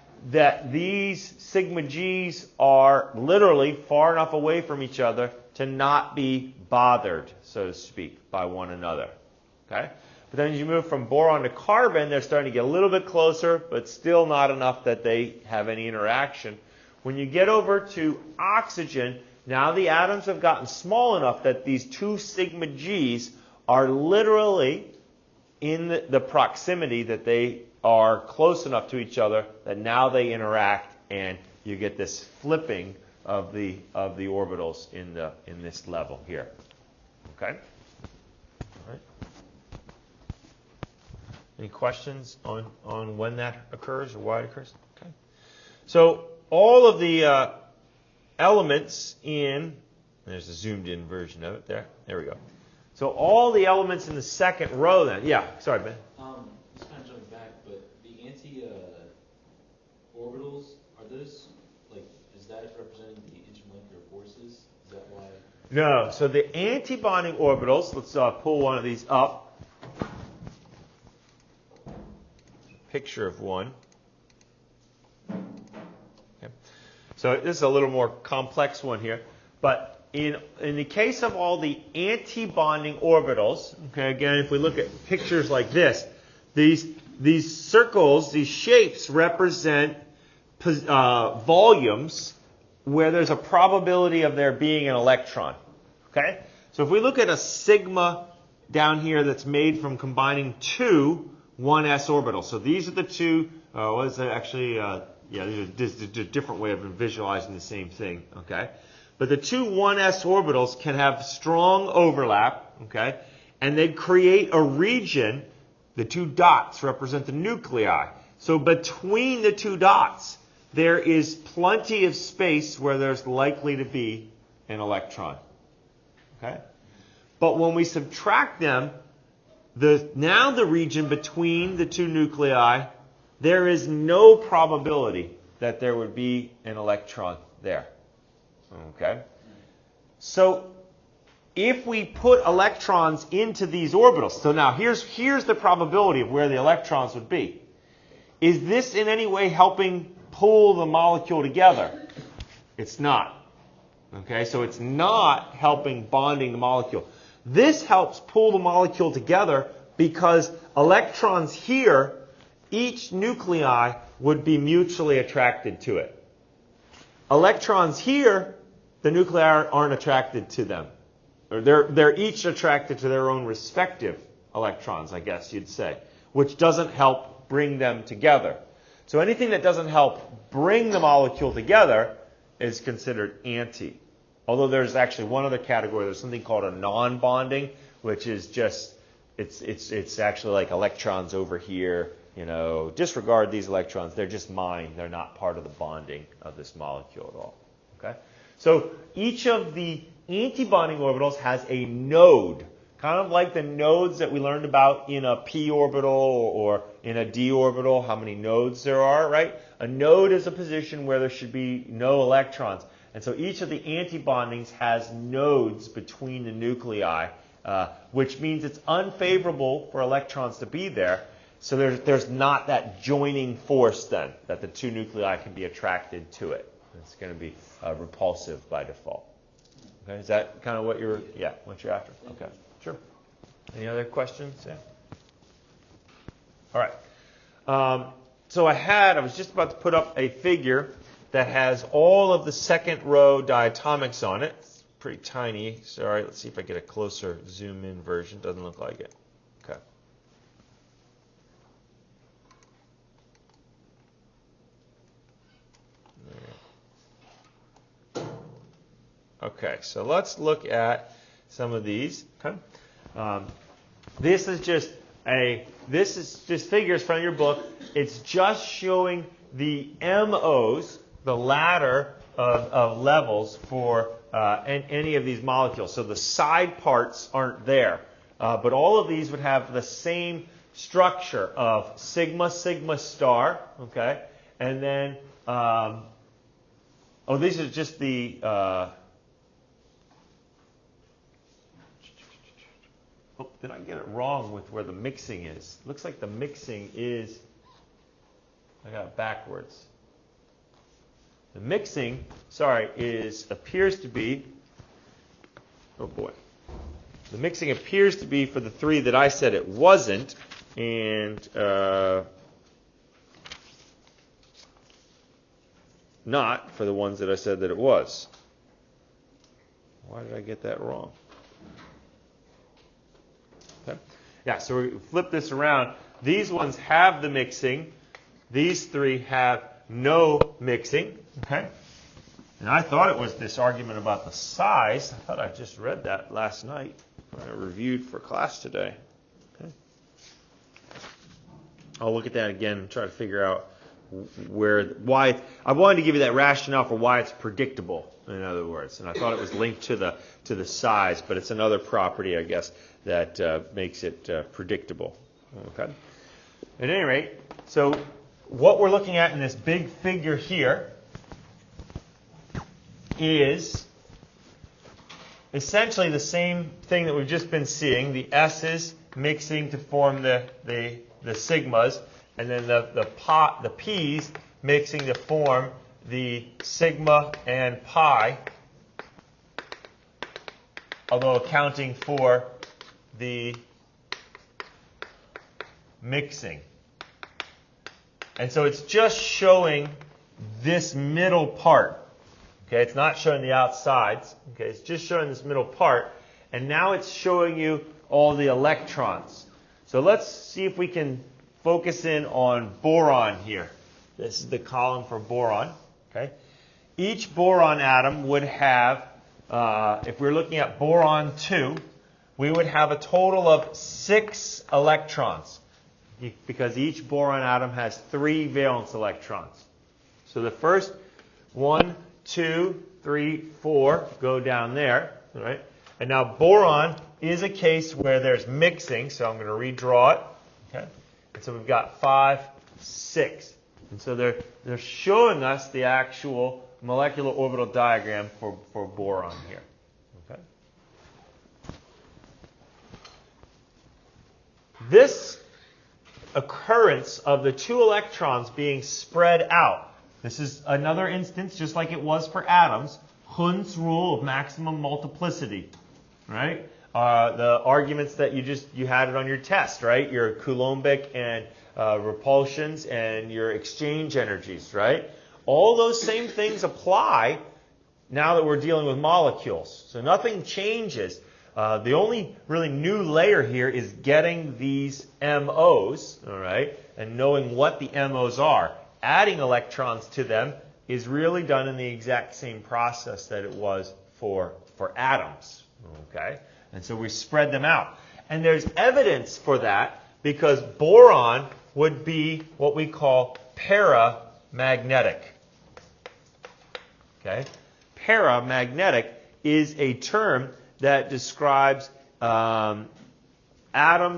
these sigma G's are literally far enough away from each other to not be bothered, so to speak, by one another. Okay? But then as you move from boron to carbon, they're starting to get a little bit closer, but still not enough that they have any interaction. When you get over to oxygen, now the atoms have gotten small enough that these two sigma G's are literally in the proximity that they are close enough to each other that now they interact, and you get this flipping of the orbitals in this level here. Okay? All right. Any questions on when that occurs or why it occurs? Okay. So all of the elements in, there's a zoomed in version of it there. There we go. So all the elements in the second row then. Yeah, sorry, Ben. Just kind of jumping back, but the anti-orbitals, are those, like, is that representing the intermolecular forces? Is that why? No. So the antibonding orbitals, let's pull one of these up. Picture of one. Okay. So this is a little more complex one here. But in the case of all the antibonding orbitals, okay, again, if we look at pictures like this, these circles, these shapes represent volumes where there's a probability of there being an electron. Okay? So if we look at a sigma down here that's made from combining two 1s orbitals. So these are the two, what is it actually? These are a different way of visualizing the same thing. Okay? But the two 1s orbitals can have strong overlap, okay? And they create a region. The two dots represent the nuclei. So between the two dots, there is plenty of space where there's likely to be an electron. Okay? But when we subtract them, now the region between the two nuclei, there is no probability that there would be an electron there. Okay? So if we put electrons into these orbitals, so now here's the probability of where the electrons would be. Is this in any way helping pull the molecule together? It's not. Okay? So it's not helping bonding the molecule. This helps pull the molecule together because electrons here, each nuclei would be mutually attracted to it. Electrons here, the nuclei aren't attracted to them. Or they're each attracted to their own respective electrons, I guess you'd say, which doesn't help bring them together. So anything that doesn't help bring the molecule together is considered anti. Although there's actually one other category. There's something called a non-bonding, which is just, it's actually like electrons over here disregard these electrons. They're just mine. They're not part of the bonding of this molecule at all. Okay? So each of the antibonding orbitals has a node, kind of like the nodes that we learned about in a p orbital or in a d orbital, how many nodes there are, right? A node is a position where there should be no electrons. And so each of the antibondings has nodes between the nuclei, which means it's unfavorable for electrons to be there. So there's not that joining force then, that the two nuclei can be attracted to it. It's going to be repulsive by default. Okay, is that kind of what you're after? Okay, sure. Any other questions? Yeah. All right. So I was just about to put up a figure that has all of the second row diatomics on it. It's pretty tiny. Sorry, let's see if I get a closer zoom in version. Doesn't look like it. Okay. Okay, so let's look at some of these. Okay. This is just figures from your book. It's just showing the MOs, the ladder of levels for any of these molecules. So the side parts aren't there. But all of these would have the same structure of sigma, sigma star. Okay. And then, these are just the... did I get it wrong with where the mixing is? Looks like the mixing is... I got it backwards. The mixing, appears to be... Oh, boy. The mixing appears to be for the three that I said it wasn't, and not for the ones that I said that it was. Why did I get that wrong? Okay. Yeah, so we flip this around. These ones have the mixing. These three have no mixing. Okay. And I thought it was this argument about the size. I thought I just read that last night when I reviewed for class today. Okay. I'll look at that again and try to figure out why. I wanted to give you that rationale for why it's predictable, in other words. And I thought it was linked to the size, but it's another property, I guess, that makes it predictable. Okay. At any rate, so what we're looking at in this big figure here is essentially the same thing that we've just been seeing. The S's mixing to form the sigmas, and then the P's mixing to form the sigma and pi, although accounting for the mixing. And so it's just showing this middle part. Okay, it's not showing the outsides. Okay, it's just showing this middle part. And now it's showing you all the electrons. So let's see if we can focus in on boron here. This is the column for boron. Okay, each boron atom would have, if we're looking at boron 2, we would have a total of 6 electrons, because each boron atom has 3 valence electrons. So the first 1, 2, 3, 4 go down there. All right? And now boron is a case where there's mixing, so I'm going to redraw it. Okay? And so we've got 5, 6. And so they're showing us the actual molecular orbital diagram for boron here. Okay? This occurrence of the 2 electrons being spread out, this is another instance, just like it was for atoms, Hund's rule of maximum multiplicity, right? The arguments that you had it on your test, right? Your Coulombic and repulsions and your exchange energies, right? All those same things apply now that we're dealing with molecules. So nothing changes. The only really new layer here is getting these MOs, all right, and knowing what the MOs are. Adding electrons to them is really done in the exact same process that it was for atoms, okay? And so we spread them out. And there's evidence for that because boron would be what we call paramagnetic. Okay? Paramagnetic is a term that describes atoms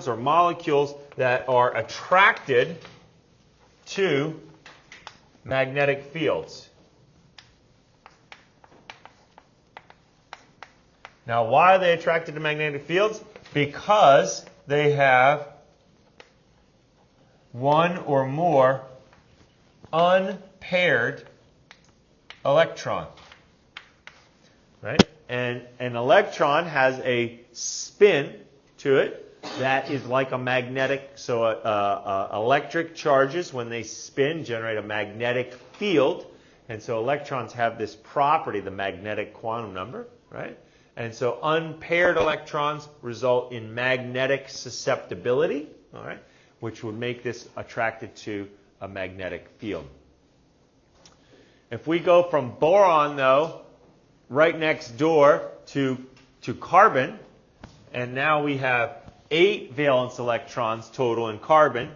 or molecules that are attracted to magnetic fields. Now, why are they attracted to magnetic fields? Because they have one or more unpaired electron. Right? And an electron has a spin to it that is like a magnetic. So electric charges, when they spin, generate a magnetic field. And so electrons have this property, the magnetic quantum number. Right? And so unpaired electrons result in magnetic susceptibility, all right, which would make this attracted to a magnetic field. If we go from boron, though, right next door to carbon, and now we have 8 valence electrons total in carbon,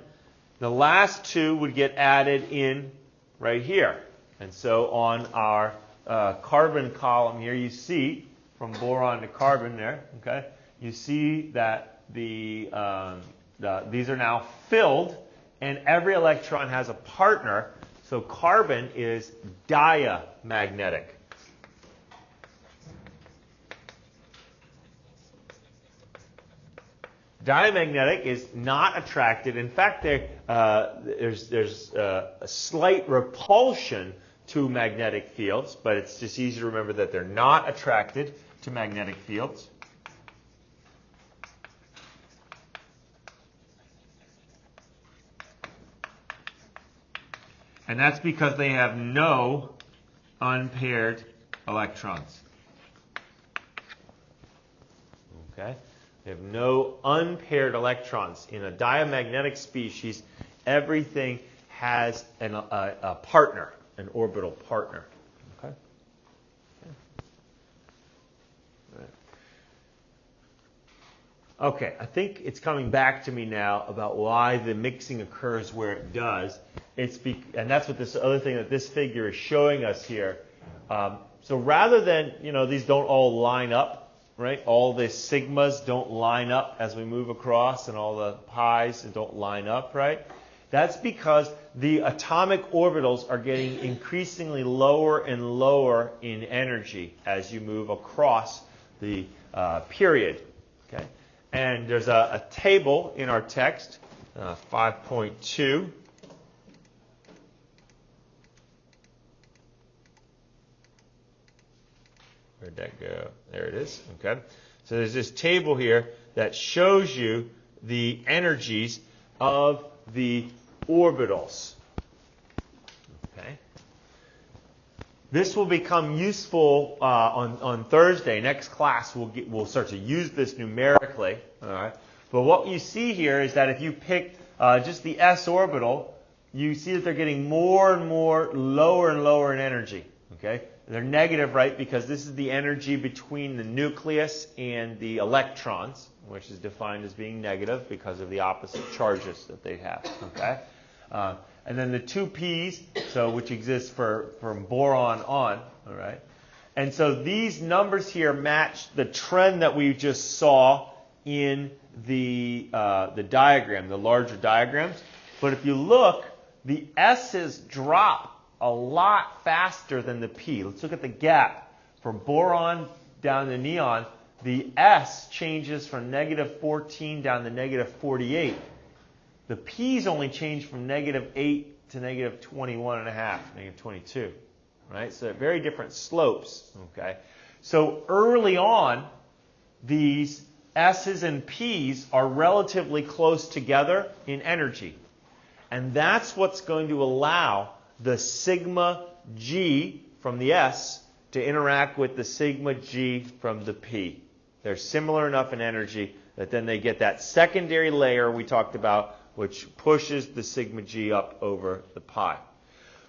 the last 2 would get added in right here. And so on our carbon column here, you see from boron to carbon there, okay, you see that these are now filled, and every electron has a partner. So carbon is diamagnetic. Diamagnetic is not attracted. In fact, there's a slight repulsion to magnetic fields, but it's just easy to remember that they're not attracted to magnetic fields. And that's because they have no unpaired electrons. Okay? They have no unpaired electrons. In a diamagnetic species, everything has a partner, an orbital partner. Okay? Okay, I think it's coming back to me now about why the mixing occurs where it does. And that's what this other thing that this figure is showing us here. So rather than, these don't all line up, right? All the sigmas don't line up as we move across, and all the pi's don't line up, right? That's because the atomic orbitals are getting increasingly lower and lower in energy as you move across the period. Okay? And there's a table in our text, 5.2. Where'd that go? There it is. Okay. So there's this table here that shows you the energies of the orbitals. Okay. This will become useful on Thursday. Next class, we'll start to use this numerically. All right. But what you see here is that if you pick just the s orbital, you see that they're getting more and more lower and lower in energy. Okay. They're negative, right, because this is the energy between the nucleus and the electrons, which is defined as being negative because of the opposite charges that they have. Okay. And then the 2 p's, which exists from boron on, all right. And so these numbers here match the trend that we just saw in the diagram, the larger diagrams. But if you look, the s's drop a lot faster than the p. Let's look at the gap. From boron down to neon, the s changes from -14 down to -48. The p's only change from -8 to -21.5, -22. Right? So very different slopes. Okay. So early on, these s's and p's are relatively close together in energy. And that's what's going to allow the sigma g from the s to interact with the sigma g from the p. They're similar enough in energy that then they get that secondary layer we talked about, which pushes the sigma g up over the pi.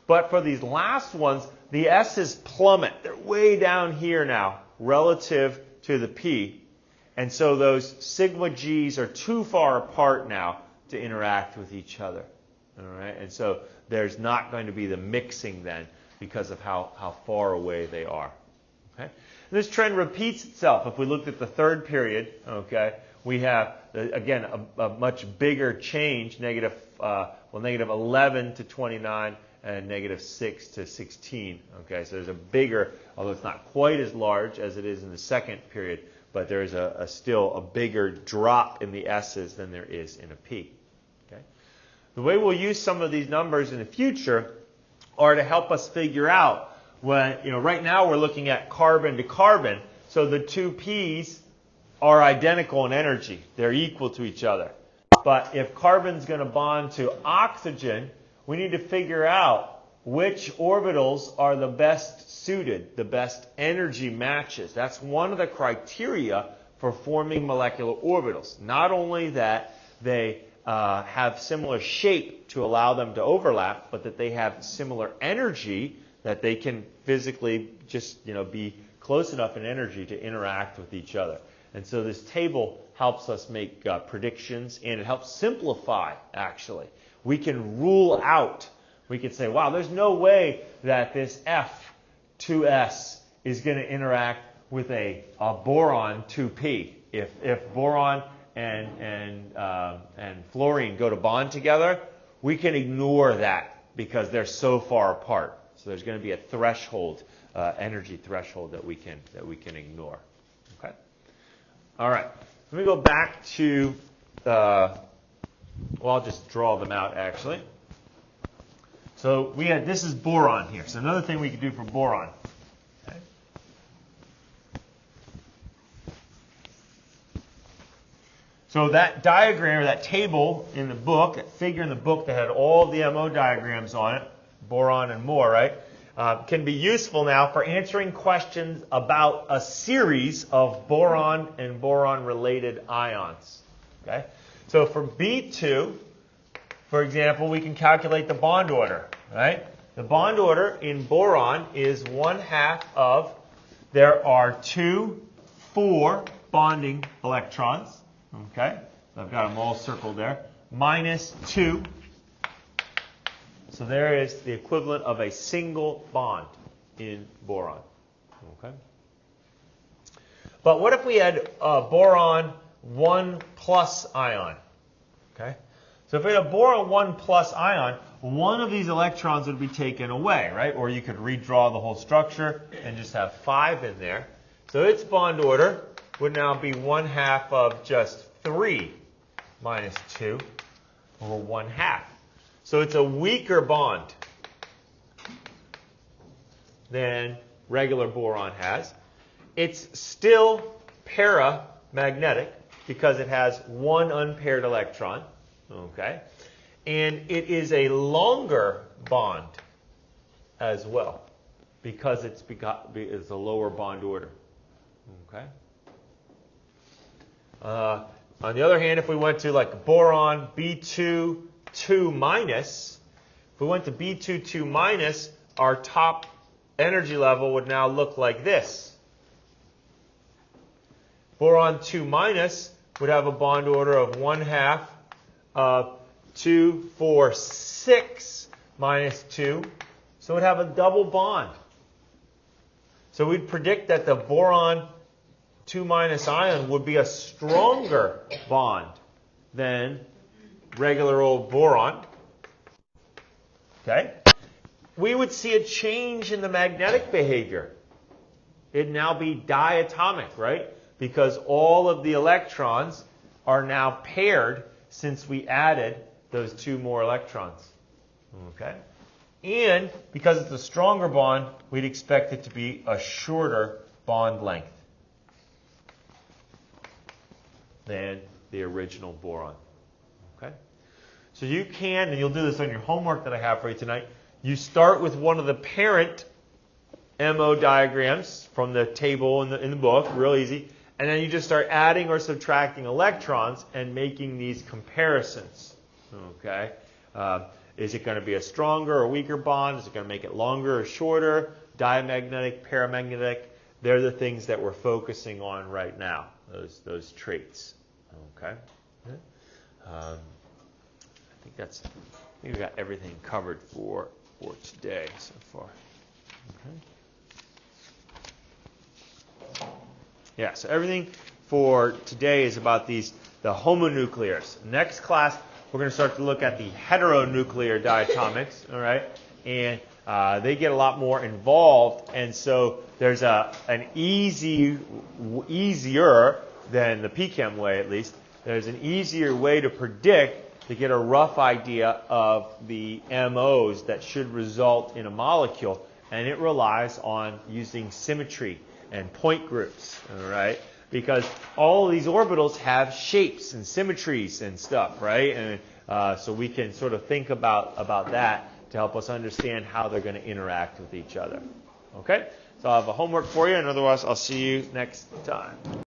But for these last ones, the s's plummet. They're way down here now relative to the p. And so those sigma g's are too far apart now to interact with each other. All right, and so there's not going to be the mixing then because of how far away they are. Okay, and this trend repeats itself. If we looked at the third period, okay, we have again a much bigger change, negative 11 to 29 and negative 6 to 16. Okay, so there's a bigger, although it's not quite as large as it is in the second period, but there is still a bigger drop in the S's than there is in a P. Okay. The way we'll use some of these numbers in the future are to help us figure out when, right now we're looking at carbon to carbon, so the two P's are identical in energy. They're equal to each other. But if carbon's going to bond to oxygen, we need to figure out which orbitals are the best suited, the best energy matches. That's one of the criteria for forming molecular orbitals. Not only that they have similar shape to allow them to overlap, but that they have similar energy that they can physically just be close enough in energy to interact with each other. And so this table helps us make predictions, and it helps simplify, actually. We can rule out, we can say, wow, there's no way that this F2S is going to interact with a boron 2p. If boron and fluorine go to bond together, we can ignore that because they're so far apart. So there's going to be a threshold, energy threshold that we can ignore. Okay. All right. Let me go back to. I'll just draw them out actually. So this is boron here. So another thing we could do for boron. Okay. So that diagram, or that table in the book, that figure in the book that had all the MO diagrams on it, boron and more, right, can be useful now for answering questions about a series of boron and boron-related ions. Okay? So for B2, for example, we can calculate the bond order, right? The bond order in boron is 1/2 of, there are 2 4 bonding electrons, okay? So I've got them all circled there, minus 2. So there is the equivalent of a single bond in boron, okay? But what if we had a boron 1+ ion, okay? So if we had a boron 1+ ion, one of these electrons would be taken away, right? Or you could redraw the whole structure and just have 5 in there. So its bond order would now be 1/2 of just 3 minus 2, or 1/2. So it's a weaker bond than regular boron has. It's still paramagnetic because it has one unpaired electron. Okay, and it is a longer bond as well because it's a lower bond order. Okay. On the other hand, if we went to like boron B2 2-, if we went to B2 2-, our top energy level would now look like this. Boron 2- would have a bond order of 1/2 of 2, 4, 6 minus 2. So it would have a double bond. So we'd predict that the boron 2- ion would be a stronger bond than regular old boron. Okay? We would see a change in the magnetic behavior. It'd now be diatomic, right? Because all of the electrons are now paired since we added those 2 more electrons. Okay? And because it's a stronger bond, we'd expect it to be a shorter bond length than the original boron. Okay? So you can, and you'll do this on your homework that I have for you tonight, you start with one of the parent MO diagrams from the table in the book, real easy, and then you just start adding or subtracting electrons and making these comparisons. Okay? Is it going to be a stronger or weaker bond? Is it going to make it longer or shorter? Diamagnetic, paramagnetic? They're the things that we're focusing on right now, those traits. Okay? I think that's I think we got everything covered for today so far. Okay. Yeah, so everything for today is about the homonuclears. Next class, we're going to start to look at the heteronuclear diatomics, all right? And they get a lot more involved, and so there's an easier than the PChem way, at least. There's an easier way to predict to get a rough idea of the MOs that should result in a molecule, and it relies on using symmetry and point groups, all right? Because all of these orbitals have shapes and symmetries and stuff, right? And so we can sort of think about that to help us understand how they're going to interact with each other. Okay? So I'll have a homework for you, and otherwise I'll see you next time.